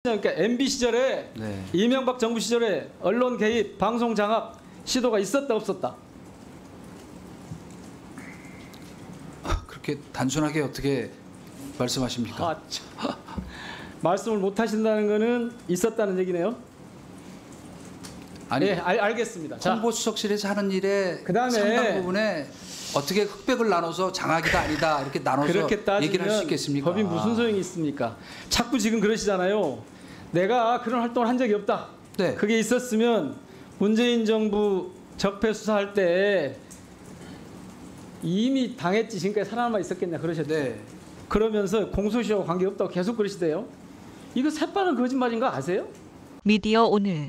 그러니까 MB 시절에 이명박 정부 시절에 언론 개입, 방송 장악 시도가 있었다 없었다? 그렇게 단순하게 어떻게 말씀하십니까? 말씀을 못 하신다는 거는 있었다는 얘기네요. 아니, 알겠습니다. 홍보수석실에서 하는 일에 상당 부분에 어떻게 흑백을 나눠서 장악이다 아니다 이렇게 나눠서 얘기를 할 수 있겠습니까? 법이 무슨 소용이 있습니까? 자꾸 지금 그러시잖아요. 내가 그런 활동을 한 적이 없다. 네. 그게 있었으면 문재인 정부 적폐 수사할 때 이미 당했지 지금까지 살아남아 있었겠냐 그러셨죠. 네. 그러면서 공소시효와 관계없다고 계속 그러시대요. 이거 새빠른 거짓말인 거 아세요? 미디어 오늘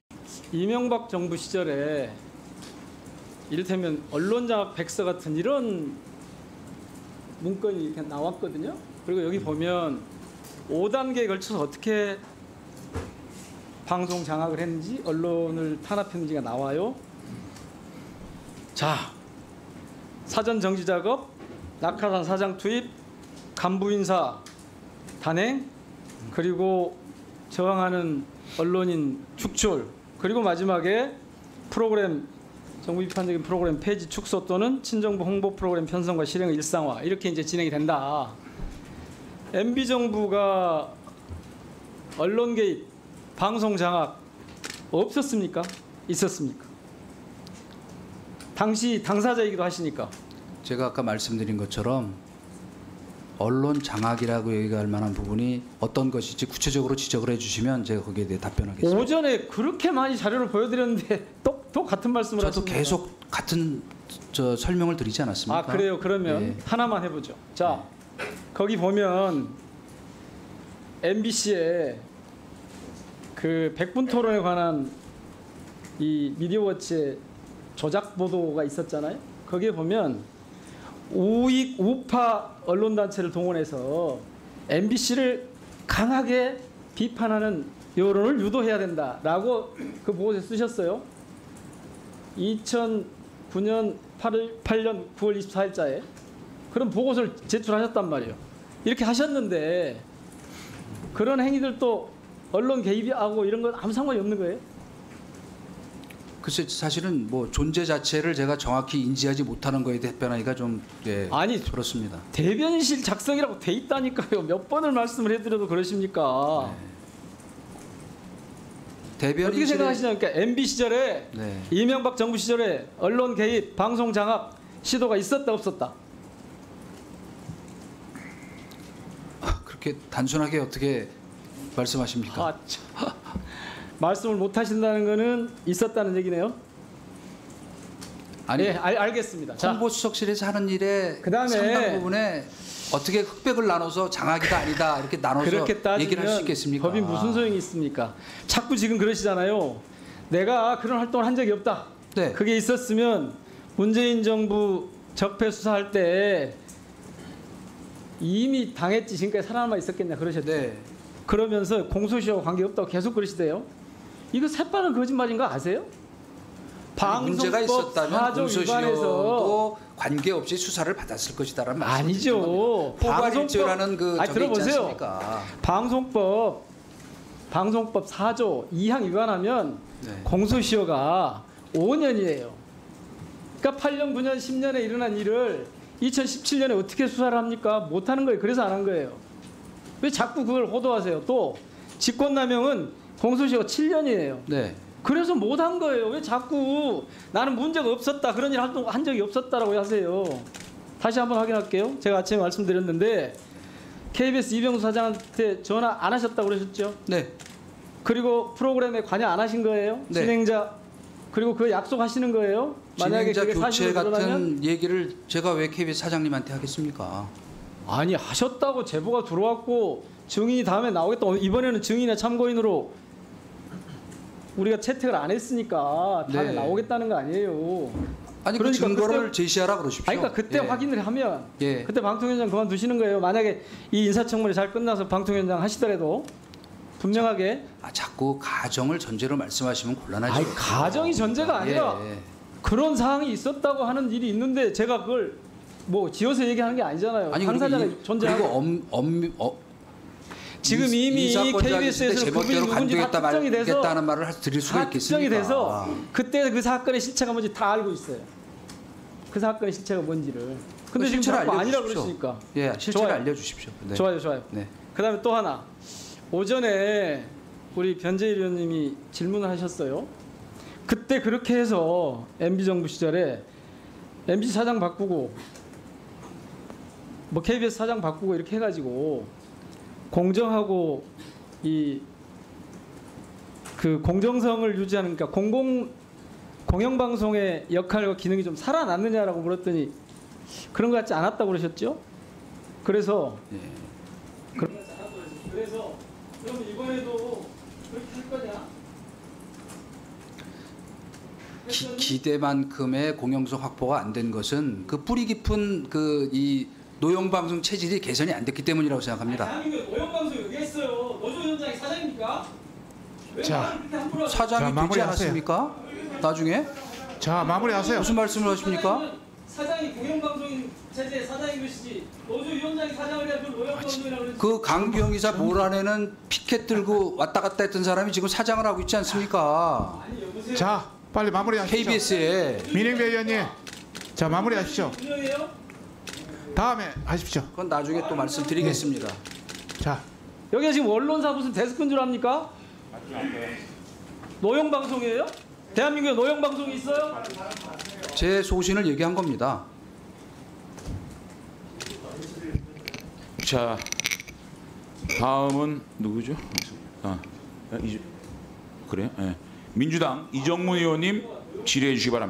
이명박 정부 시절에 이를테면 언론장악 백서 같은 이런 문건이 이렇게 나왔거든요. 그리고 여기 보면 5단계에 걸쳐서 어떻게 방송 장악을 했는지 언론을 탄압했는지가 나와요. 자, 사전 정지 작업, 낙하산 사장 투입, 간부 인사 단행, 그리고 저항하는 언론인 축출, 그리고 마지막에 프로그램 정부 비판적인 프로그램 폐지 축소 또는 친정부 홍보 프로그램 편성과 실행의 일상화 이렇게 이제 진행이 된다. MB 정부가 언론 개입, 방송 장악 없었습니까? 있었습니까? 당시 당사자이기도 하시니까. 제가 아까 말씀드린 것처럼 언론 장악이라고 얘기할 만한 부분이 어떤 것인지 구체적으로 지적을 해주시면 제가 거기에 대해 답변하겠습니다. 오전에 그렇게 많이 자료를 보여드렸는데 또 같은 말씀을 하십니까? 저도 계속 같은 설명을 드리지 않았습니까? 아 그래요? 그러면 하나만 해보죠. 자, 거기 보면 MBC에 그 백분 토론에 관한 이 미디어워치의 조작 보도가 있었잖아요. 거기에 보면 우익 우파 언론단체를 동원해서 MBC를 강하게 비판하는 여론을 유도해야 된다라고 그 보고서에 쓰셨어요. 2009년 8년 9월 24일자에 그런 보고서를 제출하셨단 말이에요. 이렇게 하셨는데 그런 행위들도 언론 개입하고 이런 건 아무 상관이 없는 거예요? 글쎄 사실은 뭐 존재 자체를 제가 정확히 인지하지 못하는 거에 대해 답변하기가 좀 아니 그렇습니다. 대변인실 작성이라고 돼 있다니까요. 몇 번을 말씀을 해드려도 그러십니까? 어떻게 생각하시냐? 그러니까 MB 시절에 이명박 정부 시절에 언론 개입, 방송 장악 시도가 있었다 없었다? 그렇게 단순하게 어떻게 말씀하십니까? 말씀을 못 하신다는 거는 있었다는 얘기네요. 아니, 알겠습니다. 홍보수석실에서 하는 일에 상당 부분에 어떻게 흑백을 나눠서 장악이다 아니다 이렇게 나눠서 얘기를 할 수 있겠습니까? 법이 무슨 소용이 있습니까? 자꾸 지금 그러시잖아요. 내가 그런 활동을 한 적이 없다. 네. 그게 있었으면 문재인 정부 적폐 수사할 때 이미 당했지 지금까지 살아남아 있었겠냐 그러셨죠. 그러면서 공소시효와 관계없다고 계속 그러시대요. 이거 새빠른 거짓말인 거 아세요? 문제가 있었다면 공소시효도 위반해서 관계없이 수사를 받았을 것이다라는 아니죠. 포괄일조라는 그 적이 있지 않습니까? 방송법 4조 2항 위반하면 공소시효가 5년이에요. 그러니까 8년, 9년, 10년에 일어난 일을 2017년에 어떻게 수사를 합니까? 못하는 거예요. 그래서 안 한 거예요. 왜 자꾸 그걸 호도하세요? 또 직권남용은 공소시효가 7년이에요. 그래서 못한 거예요. 왜 자꾸 나는 문제가 없었다. 그런 일 한 적이 없었다라고 하세요. 다시 한번 확인할게요. 제가 아침에 말씀드렸는데 KBS 이병수 사장한테 전화 안 하셨다고 그러셨죠? 그리고 프로그램에 관여 안 하신 거예요? 진행자. 그리고 그 약속하시는 거예요? 만약에 진행자 그게 교체 사실로 같은 드러나면? 얘기를 제가 왜 KBS 사장님한테 하겠습니까? 아니 하셨다고 제보가 들어왔고 증인이 다음에 나오겠다. 이번에는 증인이나 참고인으로 우리가 채택을 안 했으니까 다음에 나오겠다는 거 아니에요. 아니 그러니까 그 증거를 제시하라 그러십시오. 그러니까 그때 확인을 하면 그때 방통위원장 그만두시는 거예요. 만약에 이 인사청문회 잘 끝나서 방통위원장 하시더라도 분명하게. 자꾸 가정을 전제로 말씀하시면 곤란하죠. 가정이 전제가 아니라 그런 사항이 있었다고 하는 일이 있는데 제가 그걸 뭐 지어서 얘기하는 게 아니잖아요. 당사자가 존재하고. 그리고 지금 이미 KBS에서 그분이 제멋대로 누군지 다 간두겠다 특정이 돼서 말겠다는 말을 드릴 수가 다 있겠습니까? 특정이 돼서 그때 그 사건의 실체가 뭔지 다 알고 있어요. 그 사건의 실체가 뭔지를. 근데 지금 실체를 자꾸 아니라고 알려주십시오. 그러시니까. 예, 실체를 좋아요. 알려주십시오. 네. 좋아요. 네. 그다음에 또 하나. 오전에 우리 변재일 의원님이 질문을 하셨어요. 그때 그렇게 해서 MB 정부 시절에 MBC 사장 바꾸고 뭐 KBS 사장 바꾸고 이렇게 해가지고 공정하고 이 그 공정성을 유지하는 그러니까 공영방송의 역할과 기능이 좀 살아났느냐라고 물었더니 그런 것 같지 않았다고 그러셨죠? 그래서 그런 것 같지 않았다고 그러셨죠. 그래서 그럼 이번에도 그렇게 할 거냐? 기대만큼의 공영성 확보가 안 된 것은 그 뿌리 깊은 그 이 노영방송 체질이 개선이 안 됐기 때문이라고 생각합니다. 대한민국에 노영방송이 어디 있어요? 노조 위원장이 사장입니까? 왜 자, 말을 그렇게 함부로 하세요? 사장이 자, 되지 마무리하세요. 않았습니까? 나중에 자, 마무리하세요. 무슨 말씀을 하십니까? 사장이 공영방송 체제의 사장인 것이지 노조 위원장이 사장을 해야 그 노영방송이라고 그러지. 그 강경 이사 몰아내는 피켓 들고 왔다 갔다 했던 사람이 지금 사장을 하고 있지 않습니까? 아니 여보세요. 자, 빨리 마무리하시죠. KBS에 민행배 의원님, 자 마무리하시죠. 분명해요? 다음에 하십시오. 그건 나중에 또 말씀드리겠습니다. 자, 여기가 지금 언론사 무슨 데스크인 줄 압니까? 노영방송이에요? 대한민국에 노영방송이 있어요? 제 소신을 얘기한 겁니다. 자, 다음은 누구죠? 그래요? 예. 민주당 이정문 의원님 질의해 주시기 바랍니다.